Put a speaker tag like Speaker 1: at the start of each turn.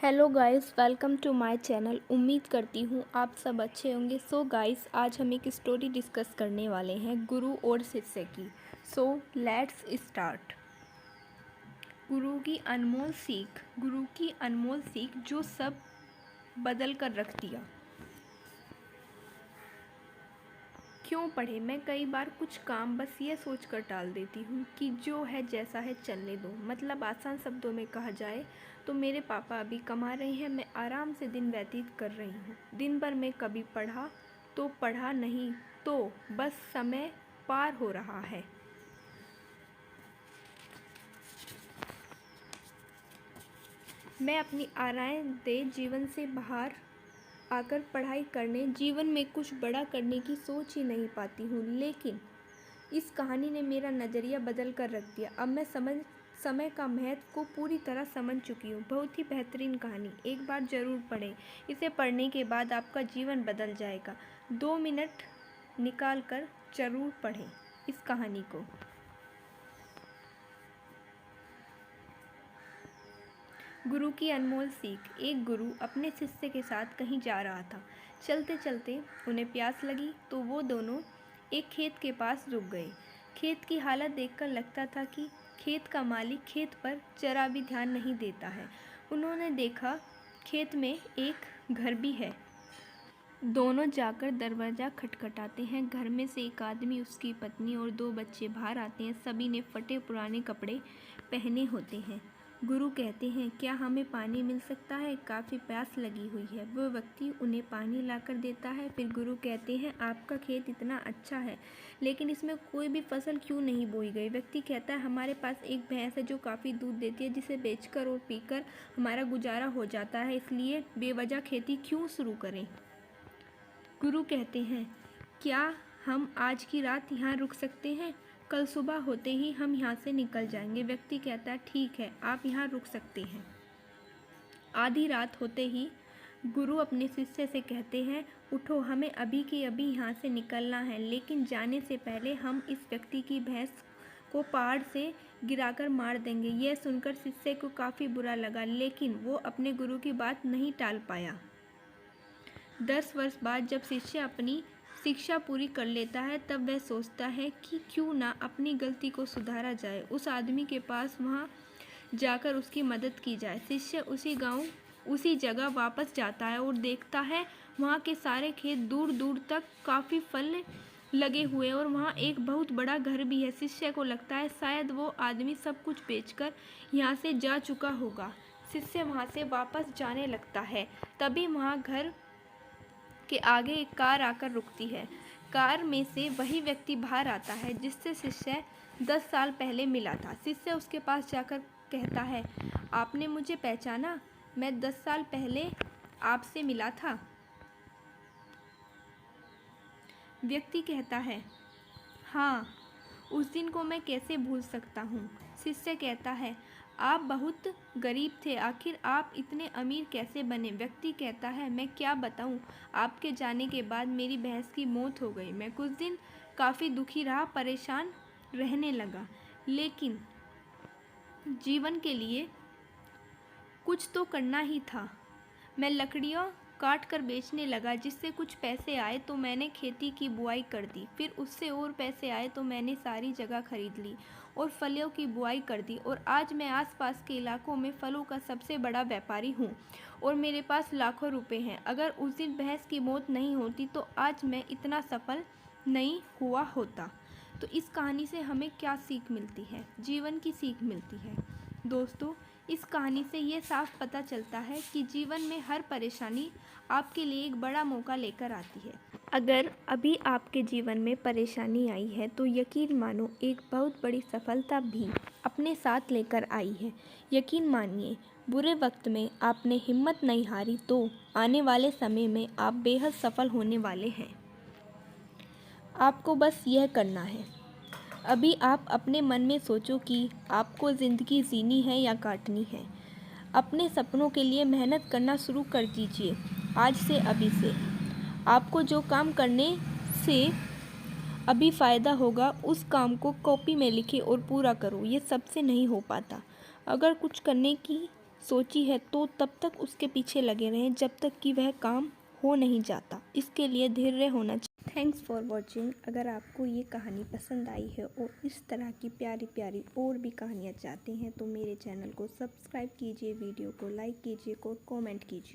Speaker 1: Hello guys, welcome to my channel. उम्मीद करती हूँ आप सब अच्छे होंगे। सो गाइस, आज हम एक स्टोरी डिस्कस करने वाले हैं गुरु और शिष्य की। So let's start. गुरु की अनमोल सीख जो सब बदल कर रख दिया। क्यों पढ़े? मैं कई बार कुछ काम बस ये सोच कर टाल देती हूँ कि जो है जैसा है चलने दो। मतलब आसान शब्दों में कहा जाए तो मेरे पापा अभी कमा रहे हैं, मैं आराम से दिन व्यतीत कर रही हूँ। दिन भर में कभी पढ़ा तो पढ़ा, नहीं तो बस समय पार हो रहा है। मैं अपनी आरामदेह जीवन से बाहर आकर पढ़ाई करने, जीवन में कुछ बड़ा करने की सोच ही नहीं पाती हूँ। लेकिन इस कहानी ने मेरा नज़रिया बदल कर रख दिया। अब मैं समय का महत्व को पूरी तरह समझ चुकी हूँ। बहुत ही बेहतरीन कहानी, एक बार ज़रूर पढ़ें। इसे पढ़ने के बाद आपका जीवन बदल जाएगा। 2 मिनट निकाल कर ज़रूर पढ़ें इस कहानी को। गुरु की अनमोल सीख। एक गुरु अपने शिष्य के साथ कहीं जा रहा था। चलते चलते उन्हें प्यास लगी तो वो दोनों एक खेत के पास रुक गए। खेत की हालत देखकर लगता था कि खेत का मालिक खेत पर जरा भी ध्यान नहीं देता है। उन्होंने देखा खेत में एक घर भी है। दोनों जाकर दरवाज़ा खटखटाते हैं। घर में से एक आदमी, उसकी पत्नी और 2 बच्चे बाहर आते हैं। सभी ने फटे पुराने कपड़े पहने होते हैं। गुरु कहते हैं, क्या हमें पानी मिल सकता है? काफ़ी प्यास लगी हुई है। वो व्यक्ति उन्हें पानी लाकर देता है। फिर गुरु कहते हैं, आपका खेत इतना अच्छा है, लेकिन इसमें कोई भी फसल क्यों नहीं बोई गई? व्यक्ति कहता है, हमारे पास एक भैंस है जो काफ़ी दूध देती है, जिसे बेचकर और पीकर हमारा गुजारा हो जाता है, इसलिए बेवजह खेती क्यों शुरू करें? गुरु कहते हैं, क्या हम आज की रात यहाँ रुक सकते हैं? कल सुबह होते ही हम यहाँ से निकल जाएंगे। व्यक्ति कहता है, ठीक है, आप यहाँ रुक सकते हैं। आधी रात होते ही गुरु अपने शिष्य से कहते हैं, उठो, हमें अभी के अभी यहाँ से निकलना है, लेकिन जाने से पहले हम इस व्यक्ति की भैंस को पहाड़ से गिराकर मार देंगे। यह सुनकर शिष्य को काफ़ी बुरा लगा, लेकिन वो अपने गुरु की बात नहीं टाल पाया। 10 वर्ष बाद जब शिष्य अपनी शिक्षा पूरी कर लेता है, तब वह सोचता है कि क्यों ना अपनी गलती को सुधारा जाए। उस आदमी के पास वहाँ जाकर उसकी मदद की जाए। शिष्य उसी गांव, उसी जगह वापस जाता है और देखता है वहाँ के सारे खेत दूर दूर तक काफ़ी फल लगे हुए और वहाँ एक बहुत बड़ा घर भी है। शिष्य को लगता है शायद वो आदमी सब कुछ बेचकर यहाँ से जा चुका होगा। शिष्य वहाँ से वापस जाने लगता है। तभी वहाँ घर के आगे एक कार आकर रुकती है। कार में से वही व्यक्ति बाहर आता है जिससे शिष्य 10 साल पहले मिला था। शिष्य उसके पास जाकर कहता है, आपने मुझे पहचाना? मैं 10 साल पहले आपसे मिला था। व्यक्ति कहता है, हाँ, उस दिन को मैं कैसे भूल सकता हूँ। शिष्य कहता है, आप बहुत गरीब थे, आखिर आप इतने अमीर कैसे बने? व्यक्ति कहता है, मैं क्या बताऊँ, आपके जाने के बाद मेरी भैंस की मौत हो गई। मैं कुछ दिन काफ़ी दुखी रहा, परेशान रहने लगा, लेकिन जीवन के लिए कुछ तो करना ही था। मैं लकड़ियाँ काट कर बेचने लगा, जिससे कुछ पैसे आए तो मैंने खेती की बुआई कर दी। फिर उससे और पैसे आए तो मैंने सारी जगह खरीद ली और फलों की बुआई कर दी, और आज मैं आसपास के इलाकों में फलों का सबसे बड़ा व्यापारी हूँ और मेरे पास लाखों रुपए हैं। अगर उस दिन भैंस की मौत नहीं होती तो आज मैं इतना सफल नहीं हुआ होता। तो इस कहानी से हमें क्या सीख मिलती है? जीवन की सीख मिलती है। दोस्तों, इस कहानी से ये साफ पता चलता है कि जीवन में हर परेशानी आपके लिए एक बड़ा मौका लेकर आती है। अगर अभी आपके जीवन में परेशानी आई है तो यकीन मानो एक बहुत बड़ी सफलता भी अपने साथ लेकर आई है। यकीन मानिए, बुरे वक्त में आपने हिम्मत नहीं हारी तो आने वाले समय में आप बेहद सफल होने वाले हैं। आपको बस यह करना है। अभी आप अपने मन में सोचो कि आपको ज़िंदगी जीनी है या काटनी है। अपने सपनों के लिए मेहनत करना शुरू कर दीजिए आज से, अभी से। आपको जो काम करने से अभी फ़ायदा होगा उस काम को कॉपी में लिखें और पूरा करो। ये सबसे नहीं हो पाता। अगर कुछ करने की सोची है तो तब तक उसके पीछे लगे रहें जब तक कि वह काम हो नहीं जाता। इसके लिए धैर्य होना चाहिए। Thanks for watching. अगर आपको ये कहानी पसंद आई है और इस तरह की प्यारी प्यारी और भी कहानियाँ चाहते हैं तो मेरे चैनल को सब्सक्राइब कीजिए, वीडियो को लाइक कीजिए और कमेंट कीजिए।